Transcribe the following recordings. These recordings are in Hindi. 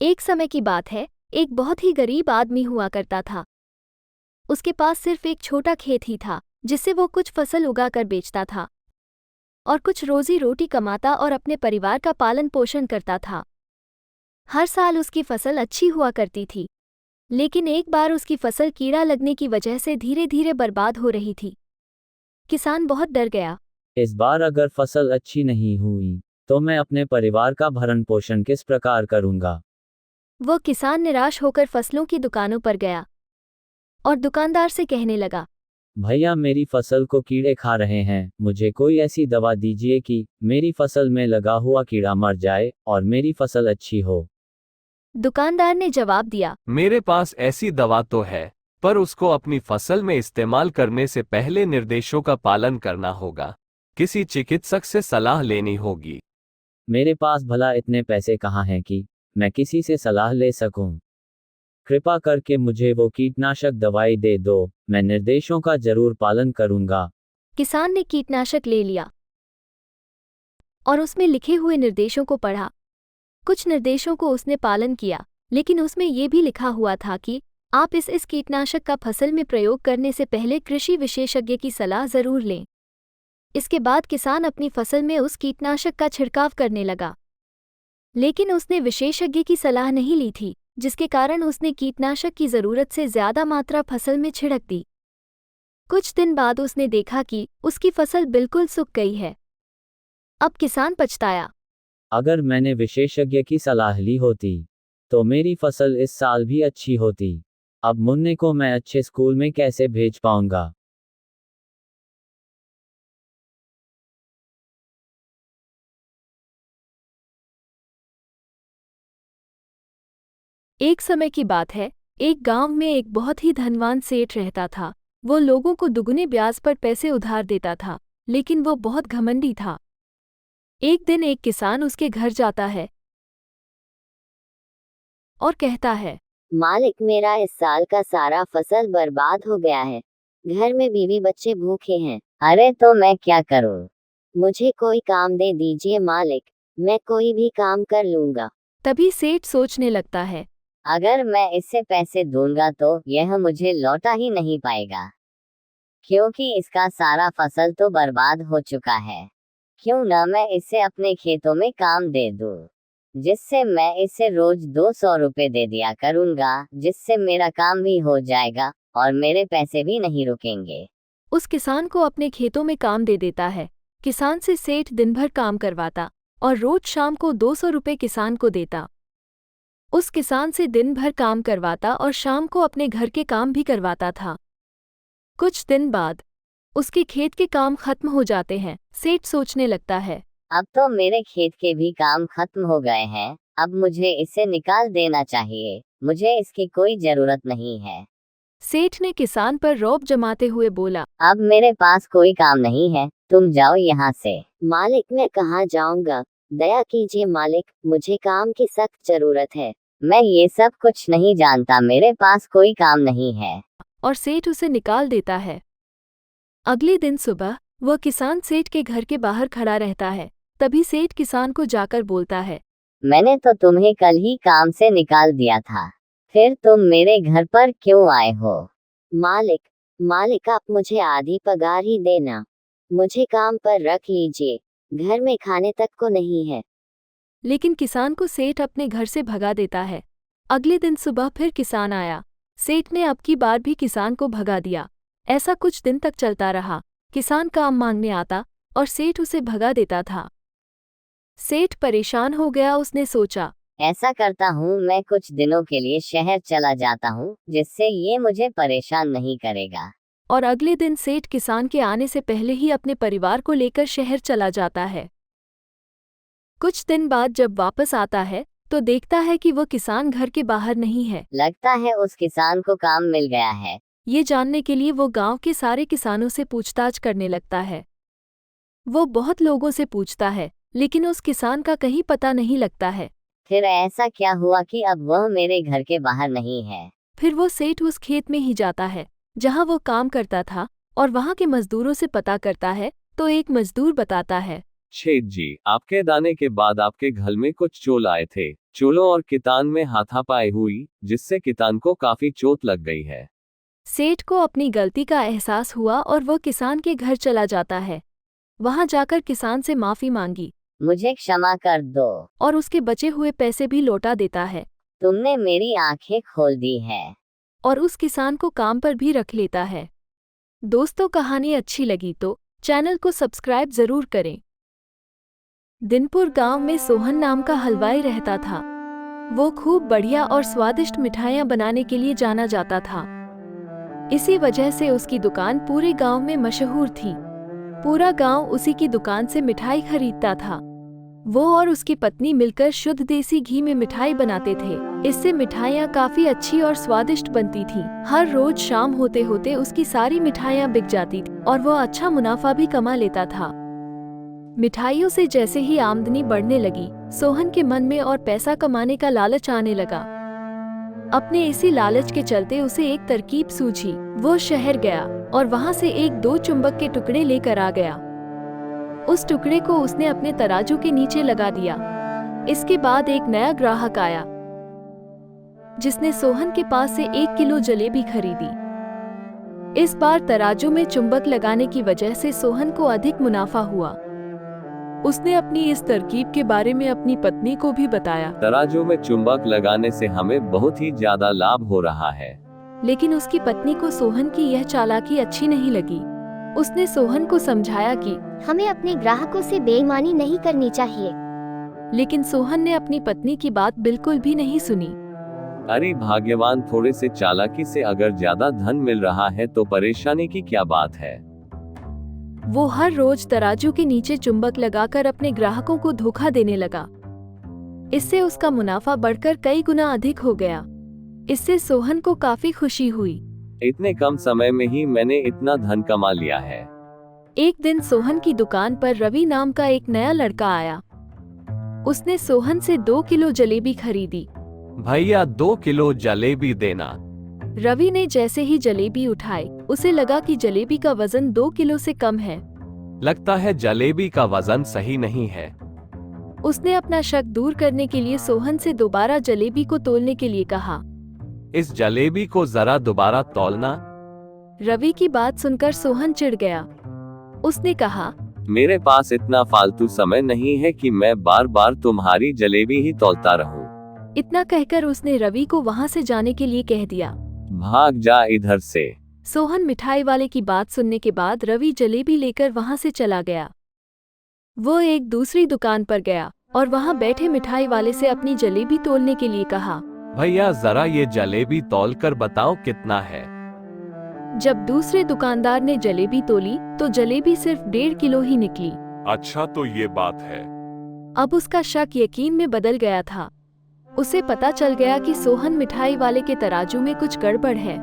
एक समय की बात है, एक बहुत ही गरीब आदमी हुआ करता था। उसके पास सिर्फ एक छोटा खेत ही था, जिससे वो कुछ फसल उगाकर बेचता था और कुछ रोजी रोटी कमाता और अपने परिवार का पालन पोषण करता था। हर साल उसकी फसल अच्छी हुआ करती थी, लेकिन एक बार उसकी फसल कीड़ा लगने की वजह से धीरे धीरे बर्बाद हो रही थी। किसान बहुत डर गया। इस बार अगर फसल अच्छी नहीं हुई तो मैं अपने परिवार का भरण पोषण किस प्रकार करूंगा। वो किसान निराश होकर फसलों की दुकानों पर गया और दुकानदार से कहने लगा, भैया मेरी फसल को कीड़े खा रहे हैं, मुझे कोई ऐसी दवा दीजिए कि मेरी फसल में लगा हुआ कीड़ा मर जाए और मेरी फसल अच्छी हो। दुकानदार ने जवाब दिया, मेरे पास ऐसी दवा तो है, पर उसको अपनी फसल में इस्तेमाल करने से पहले निर्देशों का पालन करना होगा। किसी चिकित्सक से सलाह लेनी होगी। मेरे पास भला इतने पैसे कहाँ हैं कि मैं किसी से सलाह ले सकूं। कृपा करके मुझे वो कीटनाशक दवाई दे दो, मैं निर्देशों का जरूर पालन करूंगा। किसान ने कीटनाशक ले लिया और उसमें लिखे हुए निर्देशों को पढ़ा। कुछ निर्देशों को उसने पालन किया, लेकिन उसमें यह भी लिखा हुआ था कि आप इस कीटनाशक का फसल में प्रयोग करने से पहले कृषि विशेषज्ञ की सलाह जरूर लें। इसके बाद किसान अपनी फसल में उस कीटनाशक का छिड़काव करने लगा, लेकिन उसने विशेषज्ञ की सलाह नहीं ली थी, जिसके कारण उसने कीटनाशक की जरूरत से ज्यादा मात्रा फसल में छिड़क दी। कुछ दिन बाद उसने देखा कि उसकी फसल बिल्कुल सूख गई है। अब किसान पछताया। अगर मैंने विशेषज्ञ की सलाह ली होती तो मेरी फसल इस साल भी अच्छी होती। अब मुन्ने को मैं अच्छे स्कूल में कैसे भेज पाऊंगा। एक समय की बात है, एक गांव में एक बहुत ही धनवान सेठ रहता था। वो लोगों को दुगने ब्याज पर पैसे उधार देता था, लेकिन वो बहुत घमंडी था। एक दिन एक किसान उसके घर जाता है और कहता है, मालिक, मेरा इस साल का सारा फसल बर्बाद हो गया है। घर में बीवी बच्चे भूखे हैं। अरे तो मैं क्या करूं? मुझे कोई काम दे दीजिए मालिक, मैं कोई भी काम कर लूंगा। तभी सेठ सोचने लगता है, अगर मैं इससे पैसे दूंगा तो यह मुझे लौटा ही नहीं पाएगा, क्योंकि इसका सारा फसल तो बर्बाद हो चुका है। क्यों ना मैं इसे अपने खेतों में काम दे दूं, जिससे मैं इसे रोज 200 रुपए दे दिया करूंगा, जिससे मेरा काम भी हो जाएगा और मेरे पैसे भी नहीं रुकेंगे। उस किसान को अपने खेतों में काम दे देता है। किसान से सेठ दिन भर काम करवाता और रोज शाम को 200 रुपये किसान को देता। उस किसान से दिन भर काम करवाता और शाम को अपने घर के काम भी करवाता था। कुछ दिन बाद उसके खेत के काम खत्म हो जाते हैं। सेठ सोचने लगता है, अब तो मेरे खेत के भी काम खत्म हो गए हैं, अब मुझे इसे निकाल देना चाहिए। मुझे इसकी कोई जरूरत नहीं है। सेठ ने किसान पर रौब जमाते हुए बोला, अब मेरे पास कोई काम नहीं है, तुम जाओ यहाँ से। मालिक, मैं कहाँ जाऊँगा? दया कीजिए मालिक, मुझे काम की सख्त जरूरत है। मैं ये सब कुछ नहीं जानता, मेरे पास कोई काम नहीं है। और सेठ उसे निकाल देता है। अगले दिन सुबह वह किसान सेठ के घर के बाहर खड़ा रहता है। तभी सेठ किसान को जाकर बोलता है, मैंने तो तुम्हें कल ही काम से निकाल दिया था, फिर तुम मेरे घर पर क्यों आए हो? मालिक, आप मुझे आधी पगार ही देना। मुझे काम पर रख लीजिए, घर में खाने तक को नहीं है। लेकिन किसान को सेठ अपने घर से भगा देता है। अगले दिन सुबह फिर किसान आया। सेठ ने अब की बार भी किसान को भगा दिया। ऐसा कुछ दिन तक चलता रहा। किसान काम मांगने आता और सेठ उसे भगा देता था। सेठ परेशान हो गया। उसने सोचा, ऐसा करता हूँ, मैं कुछ दिनों के लिए शहर चला जाता हूँ, जिससे ये मुझे परेशान नहीं करेगा। और अगले दिन सेठ किसान के आने से पहले ही अपने परिवार को लेकर शहर चला जाता है। कुछ दिन बाद जब वापस आता है तो देखता है कि वो किसान घर के बाहर नहीं है। लगता है उस किसान को काम मिल गया है। ये जानने के लिए वो गांव के सारे किसानों से पूछताछ करने लगता है। वो बहुत लोगों से पूछता है, लेकिन उस किसान का कहीं पता नहीं लगता है। फिर ऐसा क्या हुआ कि अब वह मेरे घर के बाहर नहीं है? फिर वो सेठ उस खेत में ही जाता है जहां वो काम करता था और वहां के मजदूरों से पता करता है तो एक मजदूर बताता है, सेठ जी, आपके दाने के बाद आपके घर में कुछ चोल आए थे। चोलों और किसान में हाथापाई हुई, जिससे किसान को काफी चोट लग गई है। सेठ को अपनी गलती का एहसास हुआ और वह किसान के घर चला जाता है। वहां जाकर किसान से माफी मांगी मुझे क्षमा कर दो। और उसके बचे हुए पैसे भी लौटा देता है तुमने मेरी आंखें खोल दी है। और उस किसान को काम पर भी रख लेता है। दोस्तों, कहानी अच्छी लगी तो चैनल को सब्सक्राइब जरूर करें। दिनपुर गांव में सोहन नाम का हलवाई रहता था। वो खूब बढ़िया और स्वादिष्ट मिठाइयाँ बनाने के लिए जाना जाता था। इसी वजह से उसकी दुकान पूरे गांव में मशहूर थी। पूरा गांव उसी की दुकान से मिठाई खरीदता था। वो और उसकी पत्नी मिलकर शुद्ध देसी घी में मिठाई बनाते थे। इससे मिठाइयाँ काफी अच्छी और स्वादिष्ट बनती थीं। हर रोज शाम होते होते उसकी सारी मिठाइयाँ बिक जाती थी और वो अच्छा मुनाफा भी कमा लेता था। मिठाइयों से जैसे ही आमदनी बढ़ने लगी, सोहन के मन में और पैसा कमाने का लालच आने लगा। अपने इसी लालच के चलते उसे एक तरकीब सूझी। वो शहर गया और वहां से एक 2 चुंबक के टुकड़े लेकर आ गया। उस टुकड़े को उसने अपने तराजू के नीचे लगा दिया। इसके बाद एक नया ग्राहक आया, जिसने सोहन के पास से 1 किलो जलेबी खरीदी। इस बार तराजू में चुंबक लगाने की वजह से सोहन को अधिक मुनाफा हुआ। उसने अपनी इस तरकीब के बारे में अपनी पत्नी को भी बताया। तराजू में चुंबक लगाने से हमें बहुत ही ज्यादा लाभ हो रहा है। लेकिन उसकी पत्नी को सोहन की यह चालाकी अच्छी नहीं लगी। उसने सोहन को समझाया कि हमें अपने ग्राहकों से बेईमानी नहीं करनी चाहिए। लेकिन सोहन ने अपनी पत्नी की बात बिल्कुल भी नहीं सुनी। अरे भाग्यवान, थोड़े से चालाकी से अगर ज्यादा धन मिल रहा है तो परेशानी की क्या बात है। वो हर रोज तराजू के नीचे चुंबक लगाकर अपने ग्राहकों को धोखा देने लगा। इससे उसका मुनाफा बढ़कर कई गुना अधिक हो गया। इससे सोहन को काफी खुशी हुई। इतने कम समय में ही मैंने इतना धन कमा लिया है। एक दिन सोहन की दुकान पर रवि नाम का एक नया लड़का आया। उसने सोहन से 2 किलो जलेबी खरीदी। भैया 2 किलो जलेबी देना। रवि ने जैसे ही जलेबी उठाई, उसे लगा कि जलेबी का वजन 2 किलो से कम है। लगता है जलेबी का वजन सही नहीं है। उसने अपना शक दूर करने के लिए सोहन से दोबारा जलेबी को तोलने के लिए कहा। इस जलेबी को जरा दोबारा तौलना। रवि की बात सुनकर सोहन चिढ़ गया। उसने कहा, मेरे पास इतना फालतू समय नहीं है कि मैं बार बार तुम्हारी जलेबी ही तौलता रहूं। इतना कहकर उसने रवि को वहां से जाने के लिए कह दिया। भाग जा इधर से। सोहन मिठाई वाले की बात सुनने के बाद रवि जलेबी लेकर वहां से चला गया। वो एक दूसरी दुकान पर गया और वहां बैठे मिठाई वाले से अपनी जलेबी तोलने के लिए कहा। भैया जरा ये जलेबी तौल कर बताओ कितना है। जब दूसरे दुकानदार ने जलेबी तोली तो जलेबी सिर्फ 1.5 किलो ही निकली। अच्छा, तो ये बात है। अब उसका शक यकीन में बदल गया था। उसे पता चल गया कि सोहन मिठाई वाले के तराजू में कुछ गड़बड़ है।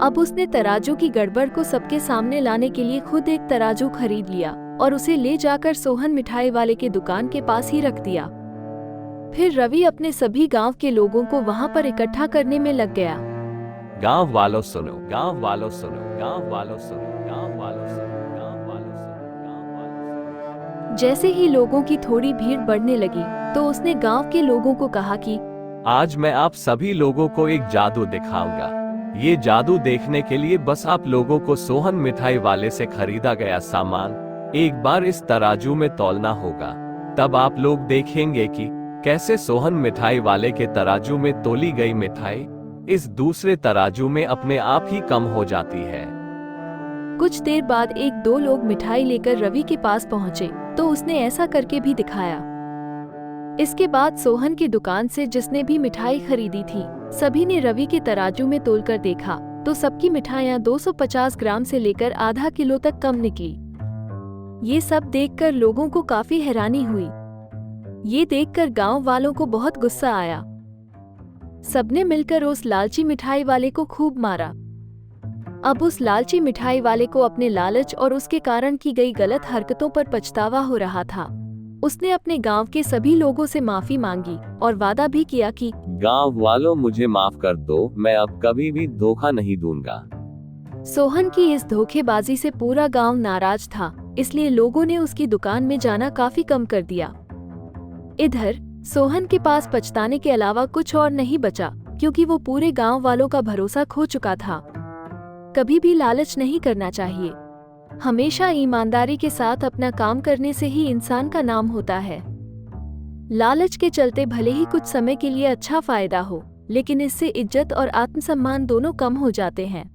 अब उसने तराजू की गड़बड़ को सबके सामने लाने के लिए खुद एक तराजू खरीद लिया और उसे ले जाकर सोहन मिठाई वाले के दुकान के पास ही रख दिया। फिर रवि अपने सभी गांव के लोगों को वहां पर इकट्ठा करने में लग गया। गांव वालों सुनो, गांव वालों सुनो, गांव वालों सुनो, गांव वालों सुनो, गांव वालों सुनो, गांव वालों सुनो। जैसे ही लोगों की थोड़ी भीड़ बढ़ने लगी तो उसने गांव के लोगों को कहा कि आज मैं आप सभी लोगों को एक जादू दिखाऊंगा। ये जादू देखने के लिए बस आप लोगों को सोहन मिठाई वाले से खरीदा गया सामान एक बार इस तराजू में तौलना होगा। तब आप लोग देखेंगे कि कैसे सोहन मिठाई वाले के तराजू में तोली गई मिठाई इस दूसरे तराजू में अपने आप ही कम हो जाती है। कुछ देर बाद 1-2 लोग मिठाई लेकर रवि के पास पहुंचे तो उसने ऐसा करके भी दिखाया। इसके बाद सोहन की दुकान से जिसने भी मिठाई खरीदी थी, सभी ने रवि के तराजू में तोलकर देखा तो सबकी मिठाइयाँ 250 ग्राम से लेकर आधा किलो तक कम निकली। ये सब देखकर लोगों को काफी हैरानी हुई। ये देखकर गांव वालों को बहुत गुस्सा आया। सबने मिलकर उस लालची मिठाई वाले को खूब मारा। अब उस लालची मिठाई वाले को अपने लालच और उसके कारण की गई गलत हरकतों पर पछतावा हो रहा था। उसने अपने गांव के सभी लोगों से माफी मांगी और वादा भी किया कि गांव वालों मुझे माफ कर दो, मैं अब कभी भी धोखा नहीं दूंगा। सोहन की इस धोखेबाजी से पूरा गांव नाराज था इसलिए लोगों ने उसकी दुकान में जाना काफी कम कर दिया। इधर सोहन के पास पछताने के अलावा कुछ और नहीं बचा, क्योंकि वो पूरे गांव वालों का भरोसा खो चुका था। कभी भी लालच नहीं करना चाहिए। हमेशा ईमानदारी के साथ अपना काम करने से ही इंसान का नाम होता है। लालच के चलते भले ही कुछ समय के लिए अच्छा फायदा हो, लेकिन इससे इज्जत और आत्मसम्मान दोनों कम हो जाते हैं।